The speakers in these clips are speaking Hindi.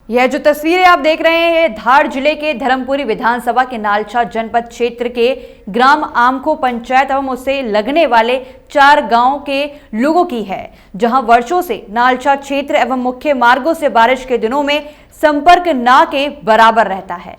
यह जो तस्वीरें आप देख रहे हैं धार जिले के धर्मपुरी विधानसभा के नालछा जनपद क्षेत्र के ग्राम आमखो पंचायत एवं उससे लगने वाले 4 गांव के लोगों की है, जहां वर्षों से नालछा क्षेत्र एवं मुख्य मार्गों से बारिश के दिनों में संपर्क ना के बराबर रहता है।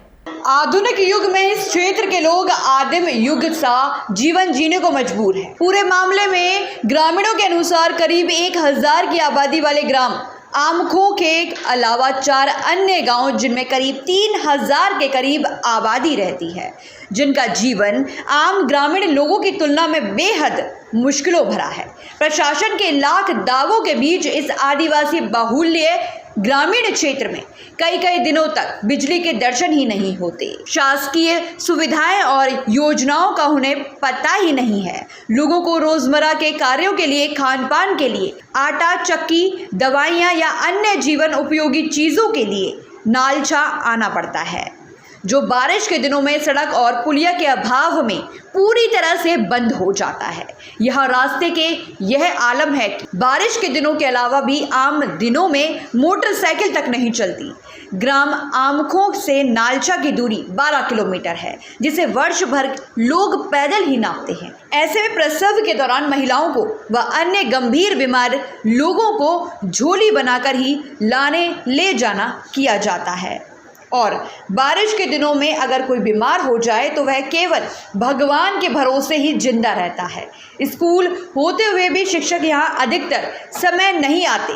आधुनिक युग में इस क्षेत्र के लोग आदिम युग सा जीवन जीने को मजबूर हैं। पूरे मामले में ग्रामीणों के अनुसार करीब 1000 की आबादी वाले ग्राम आमखो के अलावा 4 अन्य गांव जिनमें करीब 3000 के करीब आबादी रहती है, जिनका जीवन आम ग्रामीण लोगों की तुलना में बेहद मुश्किलों भरा है। प्रशासन के लाख दावों के बीच इस आदिवासी बाहुल्य ग्रामीण क्षेत्र में कई दिनों तक बिजली के दर्शन ही नहीं होते। शासकीय सुविधाएं और योजनाओं का उन्हें पता ही नहीं है। लोगों को रोजमर्रा के कार्यों के लिए, खान पान के लिए, आटा चक्की, दवाइयां या अन्य जीवन उपयोगी चीजों के लिए नालछा आना पड़ता है, जो बारिश के दिनों में सड़क और पुलिया के अभाव में पूरी तरह से बंद हो जाता है। यह रास्ते के यह आलम है कि बारिश के दिनों के अलावा भी आम दिनों में मोटरसाइकिल तक नहीं चलती। ग्राम आमखो से नालछा की दूरी 12 किलोमीटर है, जिसे वर्ष भर लोग पैदल ही नापते हैं। ऐसे में प्रसव के दौरान महिलाओं को व अन्य गंभीर बीमार लोगों को झोली बनाकर ही लाने ले जाना किया जाता है, और बारिश के दिनों में अगर कोई बीमार हो जाए तो वह केवल भगवान के भरोसे ही जिंदा रहता है। स्कूल होते हुए भी शिक्षक यहाँ अधिकतर समय नहीं आते,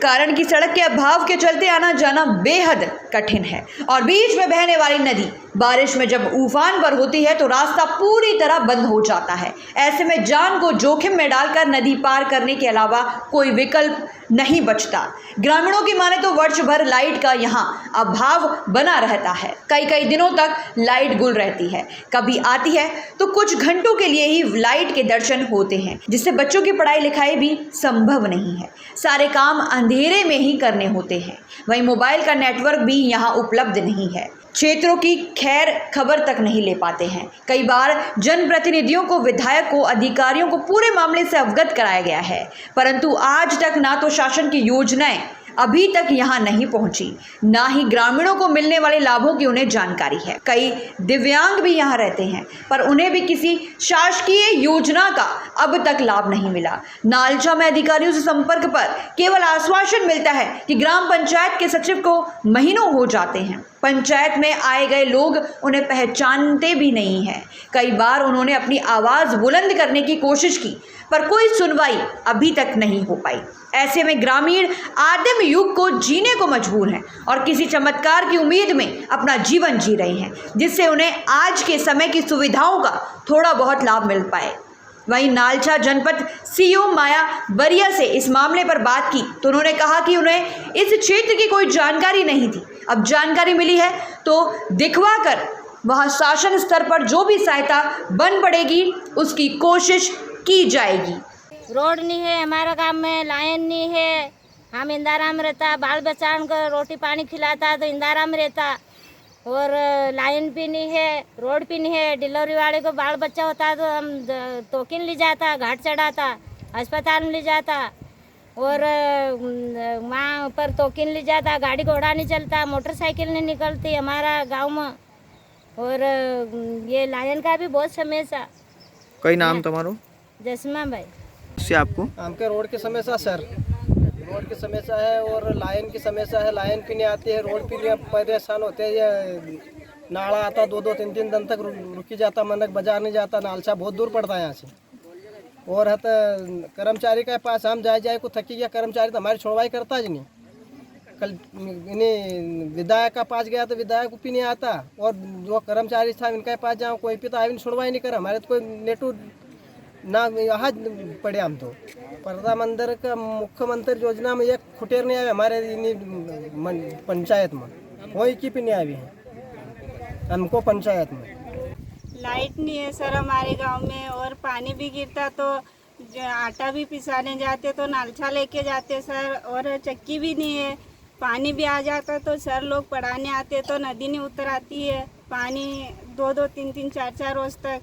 कारण कि सड़क के अभाव के चलते आना जाना बेहद कठिन है। और बीच में बहने वाली नदी बारिश में जब उफान पर होती है तो रास्ता पूरी तरह बंद हो जाता है। ऐसे में जान को जोखिम में डालकर नदी पार करने के अलावा कोई विकल्प नहीं बचता। ग्रामीणों की माने तो वर्ष भर लाइट का यहाँ अभाव बना रहता है। कई दिनों तक लाइट गुल रहती है, कभी आती है तो कुछ घंटों के लिए ही लाइट के दर्शन होते हैं, जिससे बच्चों की पढ़ाई लिखाई भी संभव नहीं है। सारे काम अंधेरे में ही करने होते हैं। वहीं मोबाइल का नेटवर्क भी यहाँ उपलब्ध नहीं है। क्षेत्रों की खैर खबर तक नहीं ले पाते हैं। कई बार जनप्रतिनिधियों को, विधायक को, अधिकारियों को पूरे मामले से अवगत कराया गया है, परंतु आज तक ना तो शासन की योजनाएं अभी तक यहाँ नहीं पहुंची, ना ही ग्रामीणों को मिलने वाले लाभों की उन्हें जानकारी है। कई दिव्यांग भी यहाँ रहते हैं, पर उन्हें भी किसी शासकीय योजना का अब तक लाभ नहीं मिला। नालछा में अधिकारियों से संपर्क पर केवल आश्वासन मिलता है कि ग्राम पंचायत के सचिव को महीनों हो जाते हैं। पंचायत में आए गए लोग उन्हें पहचानते भी नहीं हैं। कई बार उन्होंने अपनी आवाज़ बुलंद करने की कोशिश की, पर कोई सुनवाई अभी तक नहीं हो पाई। ऐसे में ग्रामीण आदिम युग को जीने को मजबूर हैं और किसी चमत्कार की उम्मीद में अपना जीवन जी रहे हैं, जिससे उन्हें आज के समय की सुविधाओं का थोड़ा बहुत लाभ मिल पाए। वहीं नालछा जनपद सीईओ माया बरिया से इस मामले पर बात की तो उन्होंने कहा कि उन्हें इस क्षेत्र की कोई जानकारी नहीं थी। अब जानकारी मिली है तो दिखवा कर वहाँ शासन स्तर पर जो भी सहायता बन पड़ेगी उसकी कोशिश की जाएगी। रोड नहीं है हमारा गांव में, लाइन नहीं है, हम इंदिरा में रहता, बाल बच्चान को रोटी पानी खिलाता तो इंदिरा में रहता, और लाइन भी नहीं है, रोड भी नहीं है। डिलीवरी वाले को बाल बच्चा होता तो हम टोकन ले जाता, घाट चढ़ाता, अस्पताल में ले जाता, और वहाँ पर टोकन ले जाता। गाड़ी घोड़ा नहीं चलता, मोटरसाइकिल नहीं निकलती हमारा गांव में, और ये लाइन का भी बहुत समस्या। कई नाम तुम्हारो? जसमा भाई। से आपको हमके रोड की समस्या सर, रोड की समस्या है और लाइन की समस्या है। लाइन भी नहीं आती है, रोड भी नहीं, परेशान होते हैं। ये नाला आता 2-2, 3-3 दिन तक रुकी जाता, मनक बाजार नहीं जाता। नालछा बहुत दूर पड़ता है यहाँ से। और है तो कर्मचारी के पास हम जाए को थकी गया, कर्मचारी तो हमारी छोड़वाई करता ही नहीं। कल इन्हें विधायक का पास गया तो विधायक भी नहीं आता, और जो कर्मचारी था इनके पास जाओ कोई भी तो आवी छोड़वाई नहीं कर। हमारे तो कोई नेटू ना यहाँ पड़े। हम तो प्रधानमंत्री का मुख्यमंत्री योजना में एक खुटेर नहीं आए हमारे पंचायत में, कोई की भी नहीं आई है हमको पंचायत में। लाइट नहीं है सर हमारे गांव में, और पानी भी गिरता तो आटा भी पिसाने जाते तो नालछा लेके जाते सर, और चक्की भी नहीं है। पानी भी आ जाता तो सर लोग पढ़ाने आते तो नदी नहीं उतर आती है, पानी 2-2, 3-3, 4-4 रोज तक।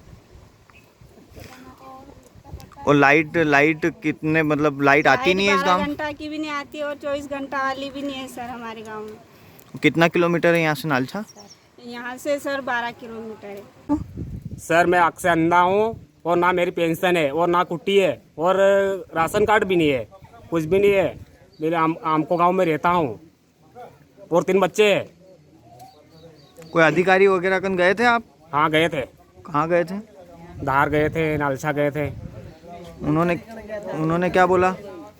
और लाइट कितने, मतलब लाइट आती नहीं है इस गांव? 12 घंटा की भी नहीं आती और 24 घंटा वाली भी नहीं है सर हमारे गांव में। कितना किलोमीटर है यहाँ से नालछा? यहाँ से सर 12 किलोमीटर है। सर मैं आँख से अंधा हूँ और ना मेरी पेंशन है और ना कुट्टी है और राशन कार्ड भी नहीं है, कुछ भी नहीं है। मेरे आमको गांव में रहता हूँ और 3 बच्चे हैं। कोई अधिकारी वगैरह कन गए थे आप? हाँ गए थे, कहाँ गए थे? धार गए थे, नालछा गए थे। उन्होंने क्या बोला?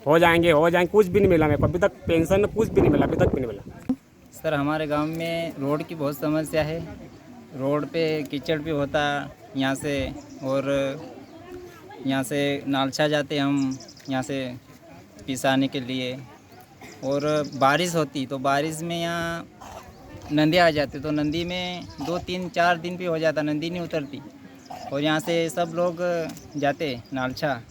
हो जाएंगे, कुछ भी नहीं मिला मेरे को अभी तक, पेंशन कुछ भी नहीं मिला, अभी तक भी नहीं मिला। सर हमारे गांव में रोड की बहुत समस्या है। रोड पे कीचड़ भी होता यहाँ से, और यहाँ से नालछा जाते हम यहाँ से पिसाने के लिए, और बारिश होती तो बारिश में यहाँ नदी आ जाती, तो नदी में 2, 3, 4 दिन भी हो जाता, नदी नहीं उतरती। और यहाँ से सब लोग जाते नालछा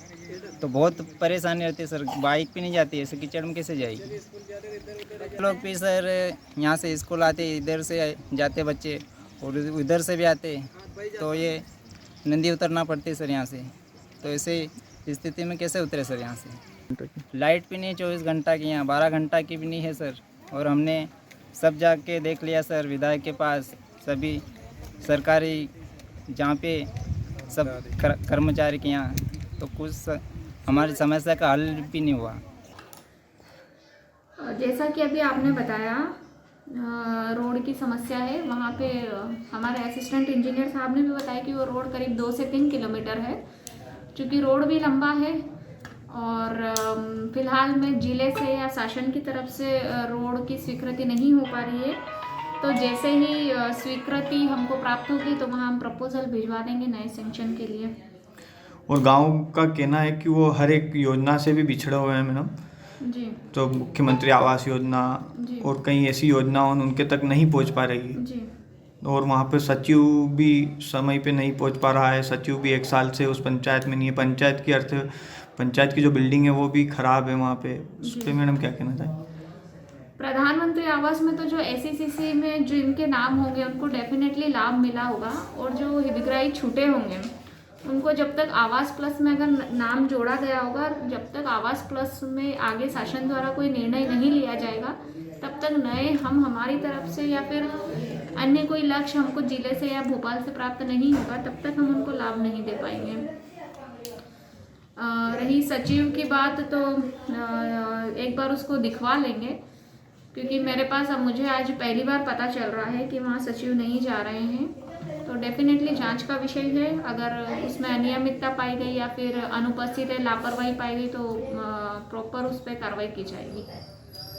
तो बहुत परेशानी रहती है सर, बाइक भी नहीं जाती है, ऐसे कीचड़ में कैसे जाएगी। लोग भी सर यहाँ से स्कूल आते, इधर से जाते बच्चे और उधर से भी आते, तो ये नदी उतरना पड़ती है सर यहाँ से। तो ऐसे स्थिति में कैसे उतरे सर यहाँ से? लाइट भी नहीं 24 घंटा की, यहाँ 12 घंटा की भी नहीं है सर। और हमने सब जाके देख लिया सर, विधायक के पास, सभी सरकारी जहाँ पे सब कर्मचारी के यहाँ, तो कुछ हमारी समस्या का हल भी नहीं हुआ। जैसा कि अभी आपने बताया रोड की समस्या है, वहाँ पे हमारे असिस्टेंट इंजीनियर साहब ने भी बताया कि वो रोड करीब 2 से 3 किलोमीटर है। चूँकि रोड भी लंबा है और फिलहाल में जिले से या शासन की तरफ से रोड की स्वीकृति नहीं हो पा रही है, तो जैसे ही स्वीकृति हमको प्राप्त होगी तो वहाँ हम प्रपोजल भिजवा देंगे नए सेंक्शन के लिए। और गांव का कहना है कि वो हर एक योजना से भी पिछड़े हुए हैं मैडम जी। तो मुख्यमंत्री आवास योजना और कई ऐसी योजना उनके तक नहीं पहुंच पा रही है जी। और वहाँ पे सचिव भी समय पे नहीं पहुंच पा रहा है। सचिव भी 1 साल से उस पंचायत में नहीं है। पंचायत की जो बिल्डिंग है वो भी खराब है वहाँ पे। उस पर मैडम क्या कहना चाहिए? प्रधानमंत्री आवास में तो जो SECC में जो इनके नाम होंगे उनको डेफिनेटली लाभ मिला होगा, और जो हितग्राही छूटे होंगे उनको जब तक आवास प्लस में अगर नाम जोड़ा गया होगा, जब तक आवास प्लस में आगे शासन द्वारा कोई निर्णय नहीं लिया जाएगा, तब तक नए हम हमारी तरफ से या फिर अन्य कोई लक्ष्य हमको जिले से या भोपाल से प्राप्त नहीं होगा, तब तक हम उनको लाभ नहीं दे पाएंगे। रही सचिव की बात, तो एक बार उसको दिखवा लेंगे, क्योंकि मेरे पास अब मुझे आज पहली बार पता चल रहा है कि वहाँ सचिव नहीं जा रहे हैं। तो डेफिनेटली जांच का विषय है, अगर उसमें अनियमितता पाई गई या फिर अनुपस्थित है, लापरवाही पाई गई, तो प्रॉपर उस पर कार्रवाई की जाएगी।